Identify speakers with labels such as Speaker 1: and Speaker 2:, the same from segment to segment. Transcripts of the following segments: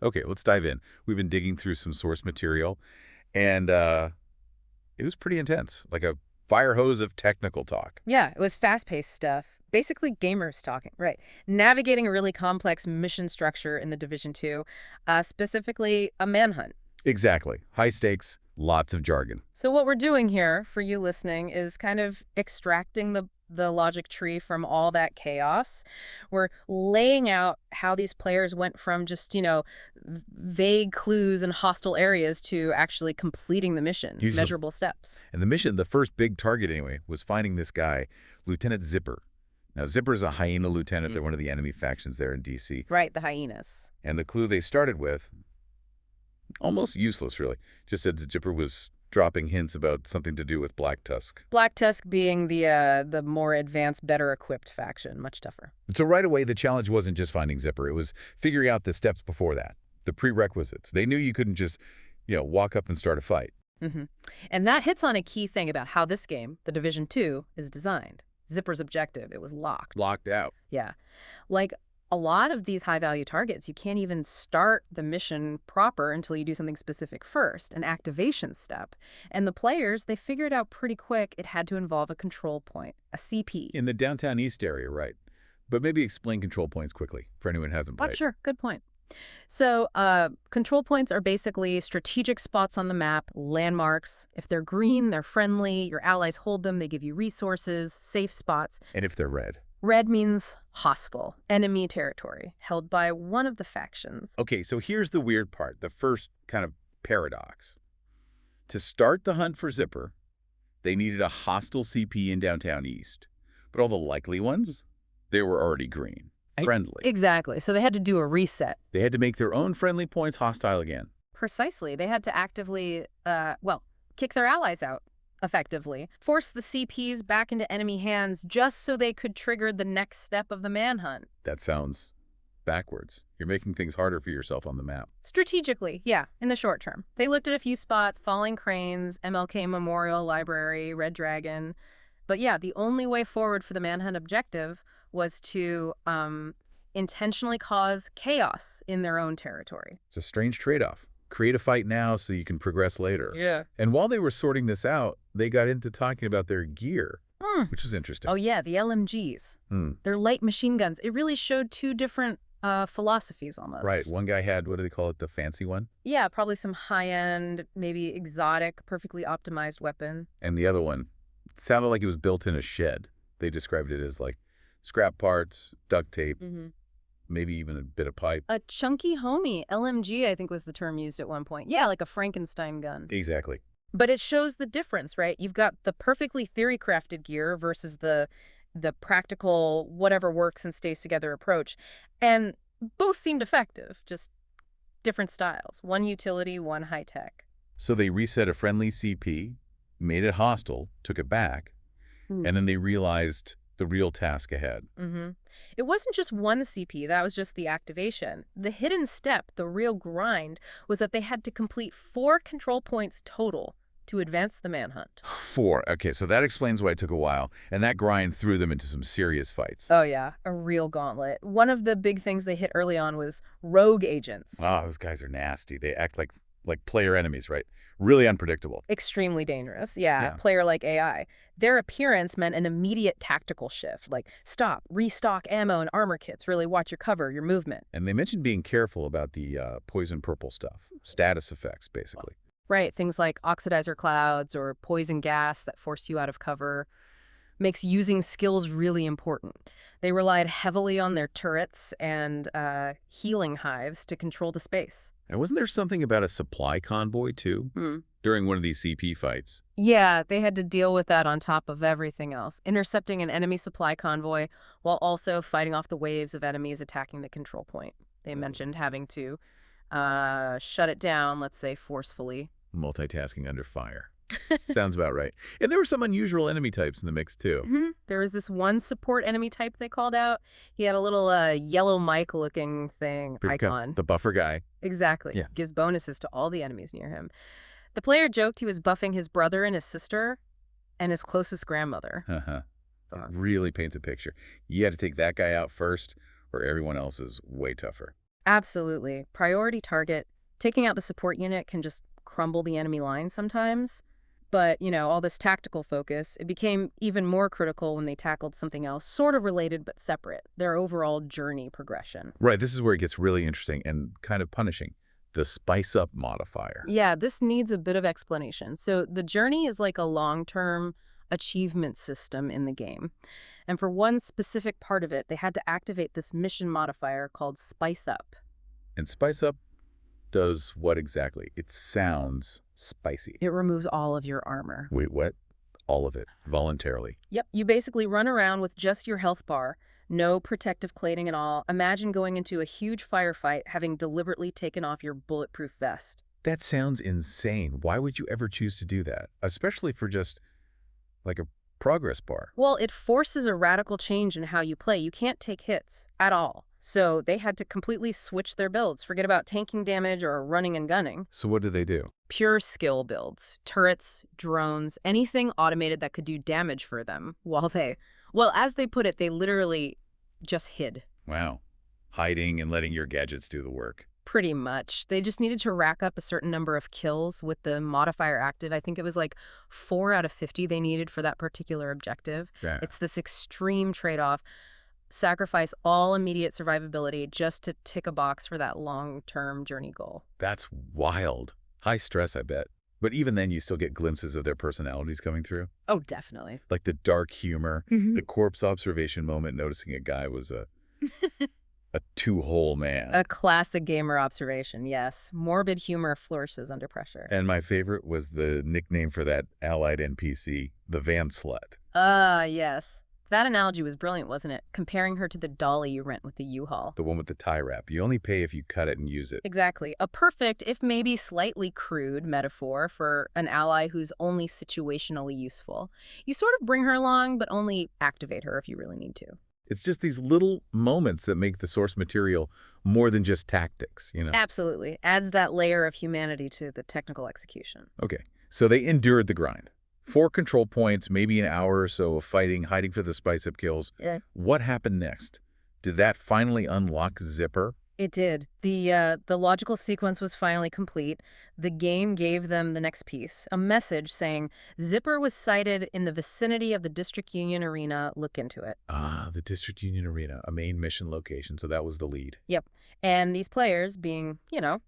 Speaker 1: Okay, let's dive in. We've been digging through some source material, and it was pretty intense, like a fire hose of technical talk.
Speaker 2: Yeah, it was fast-paced stuff. Basically, gamers talking, right? Navigating a really complex mission structure in the Division 2, specifically a manhunt.
Speaker 1: Exactly. High stakes, lots of jargon.
Speaker 2: So what we're doing here, for you listening, is kind of extracting the logic tree from all that chaos. We're laying out how these players went from just, vague clues and hostile areas to actually completing the mission,
Speaker 1: Usually.
Speaker 2: measurable steps.
Speaker 1: And the mission, the first big target anyway, was finding this guy, Lieutenant Zipper. Now, Zipper's a hyena lieutenant. They're one of the enemy factions there in D.C.
Speaker 2: Right, the hyenas.
Speaker 1: And the clue they started with, almost useless, really, just said Zipper was dropping hints about something to do with Black Tusk.
Speaker 2: Black Tusk being the more advanced, better equipped faction, much tougher.
Speaker 1: So right away, the challenge wasn't just finding Zipper. It was figuring out the steps before that, the prerequisites. They knew you couldn't just, walk up and start a fight.
Speaker 2: hmm And that hits on a key thing about how this game, the Division 2, is designed. Zipper's objective, it was locked.
Speaker 1: Locked out.
Speaker 2: Yeah. Like a lot of these high-value targets, you can't even start the mission proper until you do something specific first, an activation step. And the players, they figured out pretty quick it had to involve a control point, a CP.
Speaker 1: In the downtown east area, right. But maybe explain control points quickly for anyone who hasn't
Speaker 2: Oh,
Speaker 1: played.
Speaker 2: sure. Good point. So control points are basically strategic spots on the map, landmarks. If they're green, they're friendly. Your allies hold them. They give you resources, safe spots.
Speaker 1: And if they're red.
Speaker 2: Red means hostile, enemy territory, held by one of the factions.
Speaker 1: Okay, so here's the weird part, the first kind of paradox. To start the hunt for Zipper, they needed a hostile CP in downtown east. But all the likely ones, they were already green. Friendly.
Speaker 2: Exactly. So they had to do a reset.
Speaker 1: They had to make their own friendly points hostile again.
Speaker 2: Precisely. They had to actively, kick their allies out, effectively. Force the CPs back into enemy hands just so they could trigger the next step of the manhunt.
Speaker 1: That sounds backwards. You're making things harder for yourself on the map.
Speaker 2: Strategically, yeah, in the short term. They looked at a few spots, Falling Cranes, MLK Memorial Library, Red Dragon. But yeah, the only way forward for the manhunt objective was to intentionally cause chaos in their own territory.
Speaker 1: It's a strange trade-off. Create a fight now so you can progress later.
Speaker 2: Yeah.
Speaker 1: And while they were sorting this out, they got into talking about their gear, which is interesting.
Speaker 2: Oh, yeah, the LMGs. They're light machine guns. It really showed two different philosophies almost.
Speaker 1: Right. One guy had, what do they call it, the fancy one?
Speaker 2: Yeah, probably some high-end, maybe exotic, perfectly optimized weapon.
Speaker 1: And the other one sounded like it was built in a shed. They described it as like scrap parts, duct tape, maybe even a bit of pipe.
Speaker 2: A chunky homie. LMG, I think, was the term used at one point. Yeah, like a Frankenstein gun.
Speaker 1: Exactly.
Speaker 2: But it shows the difference, right? You've got the perfectly theory-crafted gear versus the practical, whatever works and stays together approach. And both seemed effective, just different styles. One utility, one high-tech.
Speaker 1: So they reset a friendly CP, made it hostile, took it back, and then they realized the real task ahead.
Speaker 2: It wasn't just one CP, that was just the activation. The hidden step, the real grind, was that they had to complete 4 control points total to advance the manhunt.
Speaker 1: 4. Okay, so that explains why it took a while, and that grind threw them into some serious fights.
Speaker 2: Oh yeah, a real gauntlet. One of the big things they hit early on was rogue agents.
Speaker 1: Oh, those guys are nasty. They act like player enemies, right? Really unpredictable.
Speaker 2: Extremely dangerous, yeah. Player-like AI. Their appearance meant an immediate tactical shift, like stop, restock ammo and armor kits, really watch your cover, your movement.
Speaker 1: And they mentioned being careful about the poison purple stuff, status effects, basically.
Speaker 2: Right, things like oxidizer clouds or poison gas that force you out of cover makes using skills really important. They relied heavily on their turrets and healing hives to control the space.
Speaker 1: And wasn't there something about a supply convoy, too, during one of these CP fights?
Speaker 2: Yeah, they had to deal with that on top of everything else, intercepting an enemy supply convoy while also fighting off the waves of enemies attacking the control point. They mentioned having to shut it down, let's say, forcefully.
Speaker 1: Multitasking under fire. Sounds about right. And there were some unusual enemy types in the mix, too.
Speaker 2: There was this one support enemy type they called out. He had a little yellow mic-looking thing, icon.
Speaker 1: The buffer guy.
Speaker 2: Exactly.
Speaker 1: Yeah.
Speaker 2: Gives bonuses to all the enemies near him. The player joked he was buffing his brother and his sister and his closest grandmother.
Speaker 1: It really paints a picture. You had to take that guy out first, or everyone else is way tougher.
Speaker 2: Absolutely. Priority target. Taking out the support unit can just crumble the enemy line sometimes. But, all this tactical focus, it became even more critical when they tackled something else, sort of related but separate, their overall journey progression.
Speaker 1: Right, this is where it gets really interesting and kind of punishing. The spice up modifier.
Speaker 2: Yeah, this needs a bit of explanation. So the journey is like a long-term achievement system in the game. And for one specific part of it, they had to activate this mission modifier called Spice Up.
Speaker 1: And spice up does what exactly? It sounds spicy.
Speaker 2: It removes all of your armor.
Speaker 1: Wait, what? All of it, voluntarily.
Speaker 2: Yep, you basically run around with just your health bar, no protective plating at all. Imagine going into a huge firefight having deliberately taken off your bulletproof vest.
Speaker 1: That sounds insane. Why would you ever choose to do that? Especially for just, like, a progress bar.
Speaker 2: Well, it forces a radical change in how you play. You can't take hits at all. So they had to completely switch their builds. Forget about tanking damage or running and gunning.
Speaker 1: So what do they do?
Speaker 2: Pure skill builds. Turrets, drones, anything automated that could do damage for them while as they put it, they literally just hid.
Speaker 1: Wow. Hiding and letting your gadgets do the work.
Speaker 2: Pretty much. They just needed to rack up a certain number of kills with the modifier active. I think it was like 4 out of 50 they needed for that particular objective.
Speaker 1: Yeah.
Speaker 2: It's this extreme trade-off. Sacrifice all immediate survivability just to tick a box for that long-term journey goal.
Speaker 1: That's wild. High stress, I bet. But even then, you still get glimpses of their personalities coming through.
Speaker 2: Oh, definitely.
Speaker 1: Like the dark humor,
Speaker 2: Mhm.
Speaker 1: the corpse observation moment, noticing a guy was a two-hole man.
Speaker 2: A classic gamer observation, yes. Morbid humor flourishes under pressure.
Speaker 1: And my favorite was the nickname for that allied NPC, the Van Slut.
Speaker 2: Yes. That analogy was brilliant, wasn't it? Comparing her to the dolly you rent with the U-Haul.
Speaker 1: The one with the tie wrap. You only pay if you cut it and use it.
Speaker 2: Exactly. A perfect, if maybe slightly crude, metaphor for an ally who's only situationally useful. You sort of bring her along, but only activate her if you really need to.
Speaker 1: It's just these little moments that make the source material more than just tactics,
Speaker 2: Absolutely. Adds that layer of humanity to the technical execution.
Speaker 1: Okay, so they endured the grind. 4 control points, maybe an hour or so of fighting, hiding for the spice-up kills.
Speaker 2: Yeah.
Speaker 1: What happened next? Did that finally unlock Zipper?
Speaker 2: It did. The logical sequence was finally complete. The game gave them the next piece, a message saying, Zipper was sighted in the vicinity of the District Union Arena. Look into it.
Speaker 1: Ah, the District Union Arena, a main mission location, so that was the lead.
Speaker 2: Yep. And these players, being,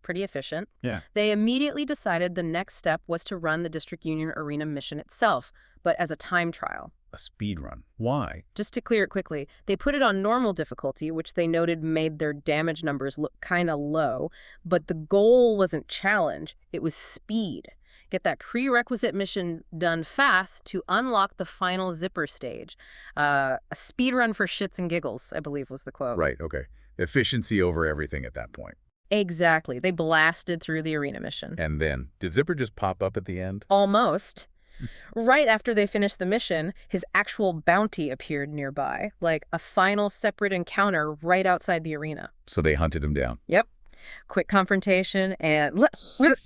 Speaker 2: pretty efficient, they immediately decided the next step was to run the District Union Arena mission itself, but as a time trial.
Speaker 1: A speed run. Why?
Speaker 2: Just to clear it quickly, they put it on normal difficulty, which they noted made their damage numbers look kind of low, but the goal wasn't challenge, it was speed. Get that prerequisite mission done fast to unlock the final Zipper stage. A speed run for shits and giggles, I believe was the quote.
Speaker 1: Right, okay. Efficiency over everything at that point.
Speaker 2: Exactly. They blasted through the arena mission.
Speaker 1: And then, did Zipper just pop up at the end?
Speaker 2: Almost. Right after they finished the mission, his actual bounty appeared nearby, like a final separate encounter right outside the arena.
Speaker 1: So they hunted him down.
Speaker 2: Yep. Quick confrontation and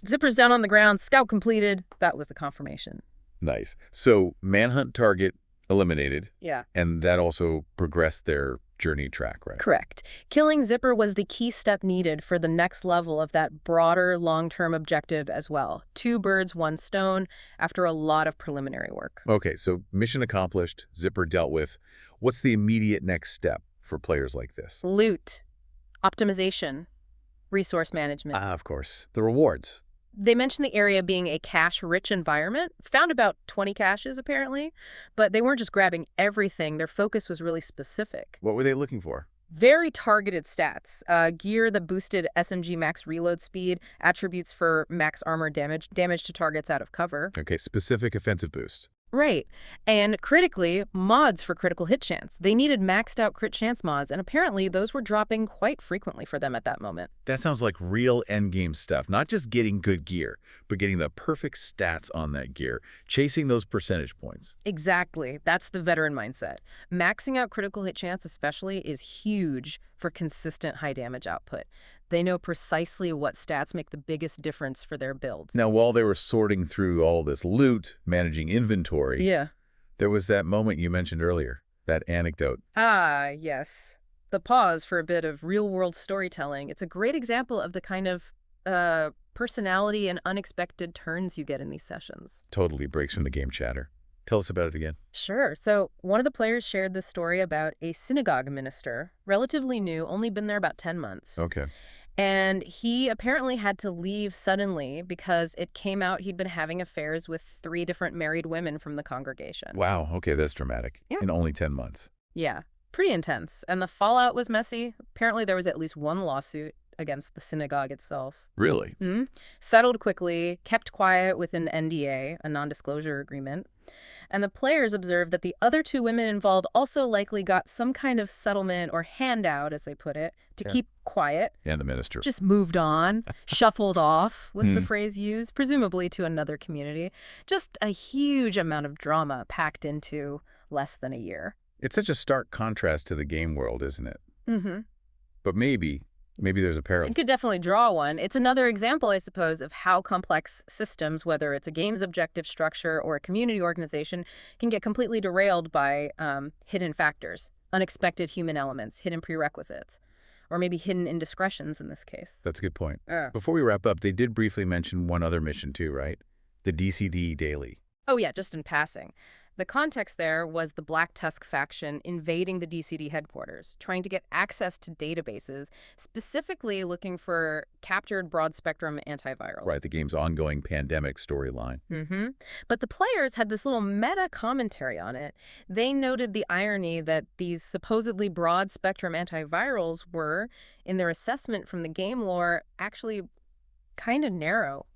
Speaker 2: Zipper's down on the ground, scout completed. That was the confirmation.
Speaker 1: Nice. So manhunt target eliminated.
Speaker 2: Yeah.
Speaker 1: And that also progressed their journey track, right?
Speaker 2: Correct. Killing Zipper was the key step needed for the next level of that broader long-term objective as well. 2 birds, 1 stone, after a lot of preliminary work.
Speaker 1: Okay, so mission accomplished, Zipper dealt with. What's the immediate next step for players like this?
Speaker 2: Loot, optimization, resource management.
Speaker 1: Of course. The rewards.
Speaker 2: They mentioned the area being a cache-rich environment. Found about 20 caches, apparently. But they weren't just grabbing everything. Their focus was really specific.
Speaker 1: What were they looking for?
Speaker 2: Very targeted stats. Gear that boosted SMG max reload speed, attributes for max armor damage, damage to targets out of cover.
Speaker 1: Okay, specific offensive boost.
Speaker 2: Right. And critically, mods for critical hit chance. They needed maxed out crit chance mods, and apparently those were dropping quite frequently for them at that moment.
Speaker 1: That sounds like real endgame stuff. Not just getting good gear, but getting the perfect stats on that gear, chasing those percentage points.
Speaker 2: Exactly. That's the veteran mindset. Maxing out critical hit chance especially is huge for consistent high damage output. They know precisely what stats make the biggest difference for their builds.
Speaker 1: Now, while they were sorting through all this loot, managing inventory,
Speaker 2: Yeah.
Speaker 1: there was that moment you mentioned earlier, that anecdote.
Speaker 2: Ah, yes. the pause for a bit of real-world storytelling. It's a great example of the kind of personality and unexpected turns you get in these sessions.
Speaker 1: Totally breaks from the game chatter. Tell us about it again.
Speaker 2: Sure. So one of the players shared this story about a synagogue minister, relatively new, only been there about 10 months.
Speaker 1: Okay.
Speaker 2: And he apparently had to leave suddenly because it came out he'd been having affairs with 3 different married women from the congregation.
Speaker 1: Wow. Okay, that's dramatic.
Speaker 2: Yeah.
Speaker 1: In only 10 months.
Speaker 2: Yeah, pretty intense. And the fallout was messy. Apparently there was at least one lawsuit against the synagogue itself.
Speaker 1: Really?
Speaker 2: Settled quickly, kept quiet with an NDA, a non-disclosure agreement. And the players observed that the other 2 women involved also likely got some kind of settlement or handout, as they put it, to keep quiet.
Speaker 1: And the minister.
Speaker 2: Just moved on, shuffled off was the phrase used, presumably to another community. Just a huge amount of drama packed into less than a year.
Speaker 1: It's such a stark contrast to the game world, isn't it? But maybe there's a parallel.
Speaker 2: You could definitely draw one. It's another example, I suppose, of how complex systems, whether it's a game's objective structure or a community organization, can get completely derailed by hidden factors, unexpected human elements, hidden prerequisites, or maybe hidden indiscretions in this case.
Speaker 1: That's a good point. Before we wrap up, they did briefly mention one other mission too, right? The DCD Daily.
Speaker 2: Oh yeah, just in passing. The context there was the Black Tusk faction invading the DCD headquarters, trying to get access to databases, specifically looking for captured broad-spectrum antivirals.
Speaker 1: Right, the game's ongoing pandemic storyline.
Speaker 2: But the players had this little meta commentary on it. They noted the irony that these supposedly broad-spectrum antivirals were, in their assessment from the game lore, actually kind of narrow.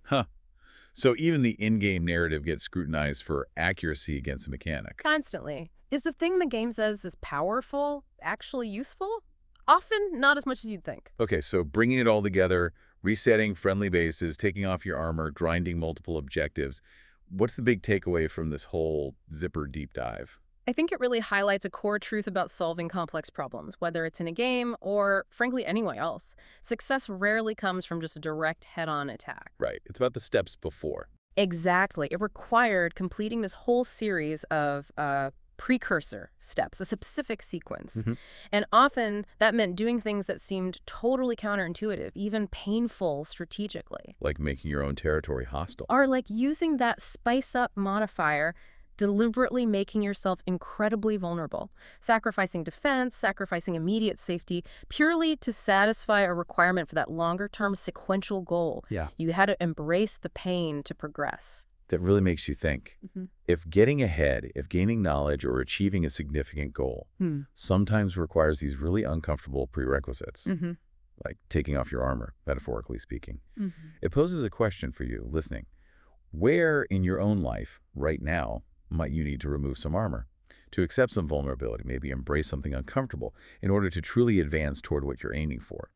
Speaker 1: So even the in-game narrative gets scrutinized for accuracy against the mechanic.
Speaker 2: Constantly. Is the thing the game says is powerful actually useful? Often not as much as you'd think.
Speaker 1: Okay, so bringing it all together, resetting friendly bases, taking off your armor, grinding multiple objectives. What's the big takeaway from this whole Zipper deep dive?
Speaker 2: I think it really highlights a core truth about solving complex problems, whether it's in a game or, frankly, anywhere else. Success rarely comes from just a direct head-on attack.
Speaker 1: Right. It's about the steps before.
Speaker 2: Exactly. It required completing this whole series of precursor steps, a specific sequence. And often that meant doing things that seemed totally counterintuitive, even painful strategically.
Speaker 1: Like making your own territory hostile.
Speaker 2: Or like using that spice up modifier, deliberately making yourself incredibly vulnerable, sacrificing defense, sacrificing immediate safety, purely to satisfy a requirement for that longer-term sequential goal.
Speaker 1: Yeah.
Speaker 2: You had to embrace the pain to progress.
Speaker 1: That really makes you think. If getting ahead, if gaining knowledge or achieving a significant goal sometimes requires these really uncomfortable prerequisites, like taking off your armor, metaphorically speaking, it poses a question for you listening. Where in your own life right now might you need to remove some armor, to accept some vulnerability, maybe embrace something uncomfortable in order to truly advance toward what you're aiming for?